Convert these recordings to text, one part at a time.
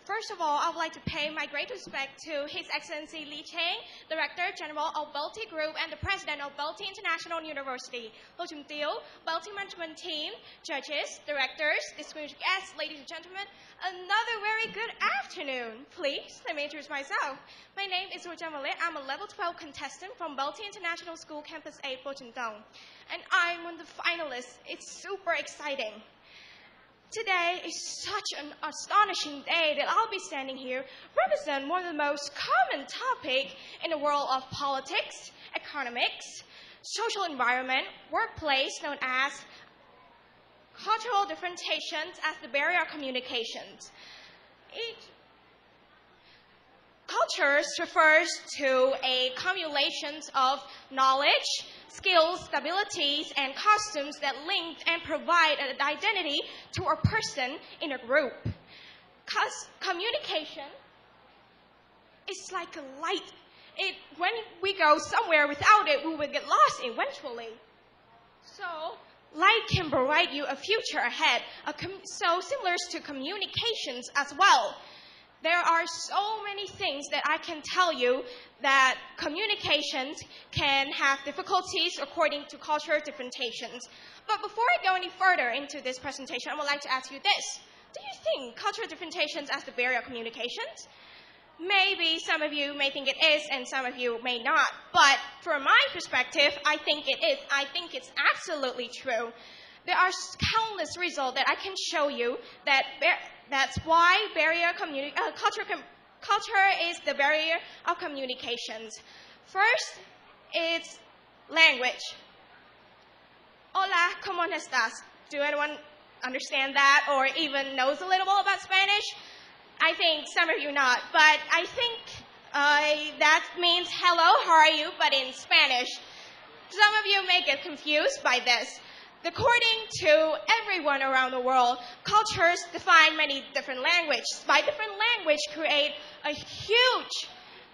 First of all, I would like to pay my great respect to His Excellency Li Cheng, Director General of BELTEI Group and the President of BELTEI International University. Lo Chung Teo, BELTEI Management Team, judges, directors, distinguished guests, ladies and gentlemen, another very good afternoon. Please, let me introduce myself. My name is Rojan Valet. I'm a level 12 contestant from BELTEI International School Campus 8, Lo Chung Tong. And I'm one of the finalists. It's super exciting. Today is such an astonishing day that I'll be standing here represent one of the most common topics in the world of politics, economics, social environment, workplace, known as cultural differentiations as the barrier of communications. Cultures refers to a accumulation of knowledge, skills, abilities, and costumes that link and provide an identity to a person in a group. Communication is like a light. When we go somewhere without it, we will get lost eventually. So, light can provide you a future ahead. So similar to communications as well. There are so many things that I can tell you that communications can have difficulties according to cultural differentiations. But before I go any further into this presentation, I would like to ask you this. Do you think cultural differentiations as the barrier of communications? Maybe some of you may think it is and some of you may not. But from my perspective, I think it is. I think it's absolutely true. There are countless results that I can show you that's why culture is the barrier of communications. First, it's language. Hola, ¿cómo estás? Do anyone understand that or even knows a little about Spanish? I think some of you not, but I think that means hello, how are you, but in Spanish. Some of you may get confused by this. According to everyone around the world, cultures define many different languages. By different language, create a huge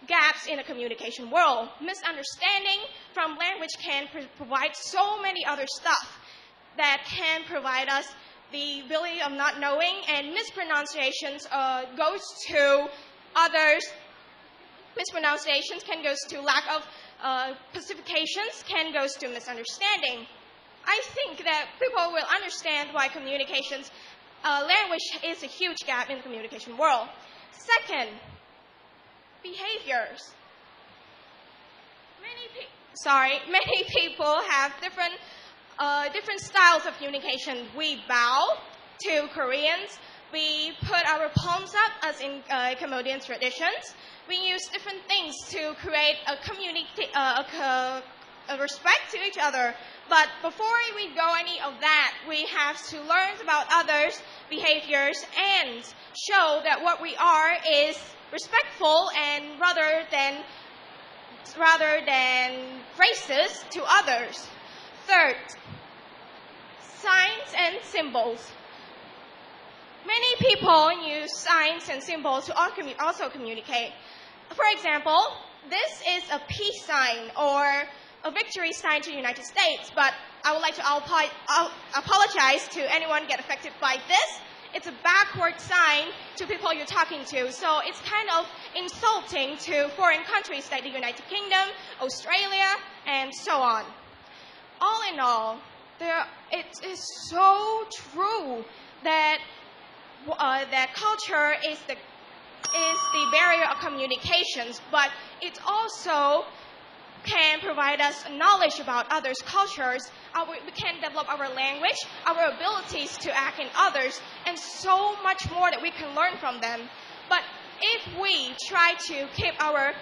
gaps in the communication world. Misunderstanding from language can provide so many other stuff that can provide us the ability of not knowing, and mispronunciations goes to others. Mispronunciations can goes to lack of specifications, can goes to misunderstanding. I think that people will understand why communications language is a huge gap in the communication world. Second, behaviors. Many people have different styles of communication. We bow to Koreans. We put our palms up, as in Cambodian traditions. We use different things to create a respect to each other. But before we go any of that, we have to learn about others' behaviors and show that what we are is respectful and rather than racist to others. Third, signs and symbols. Many people use signs and symbols to also communicate. For example, this is a peace sign or a victory sign to the United States, but I would like to apologize to anyone get affected by this. It's a backward sign to people you're talking to, so it's kind of insulting to foreign countries like the United Kingdom, Australia, and so on. All in all, it is so true that culture is the barrier of communications, but it also can provide us knowledge about others' cultures. We can develop our language, our abilities to act in others, and so much more that we can learn from them. But if we try to keep our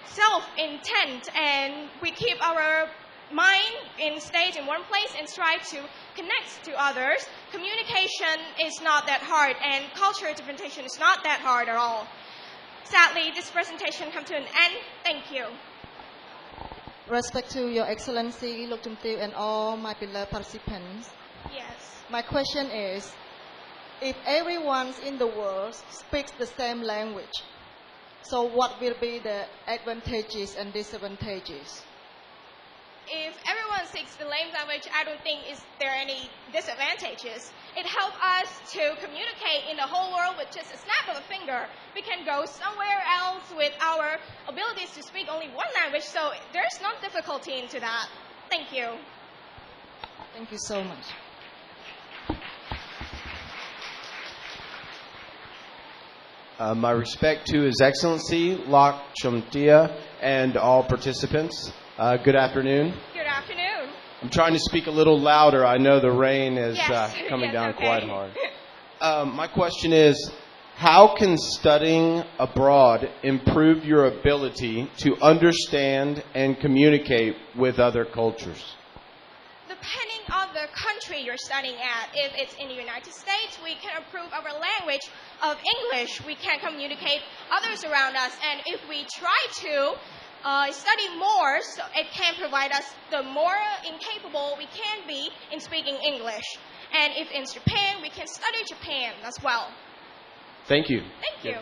self-intent and we keep our mind stayed in one place and strive to connect to others, communication is not that hard, and cultural differentiation is not that hard at all. Sadly, this presentation comes to an end. Thank you. Respect to Your Excellency, Lok Tum Teo, and all my beloved participants. Yes. My question is, if everyone in the world speaks the same language, so what will be the advantages and disadvantages? If everyone speaks the same language, I don't think there are any disadvantages. It helps us to communicate in the whole world with just a snap of a finger. We can go somewhere else with our abilities to speak only one language, so there's no difficulty into that. Thank you. Thank you so much. My respect to His Excellency, Lok Chomtia, and all participants. Good afternoon. Good afternoon. I'm trying to speak a little louder. I know the rain is coming down okay. quite hard. My question is, how can studying abroad improve your ability to understand and communicate with other cultures? Depending on the country you're studying at, if it's in the United States, we can improve our language of English. We can communicate others around us, and if we try to study more, so it can provide us the more incapable we can be in speaking English. And if in Japan, we can study Japan as well. Thank you. Thank you.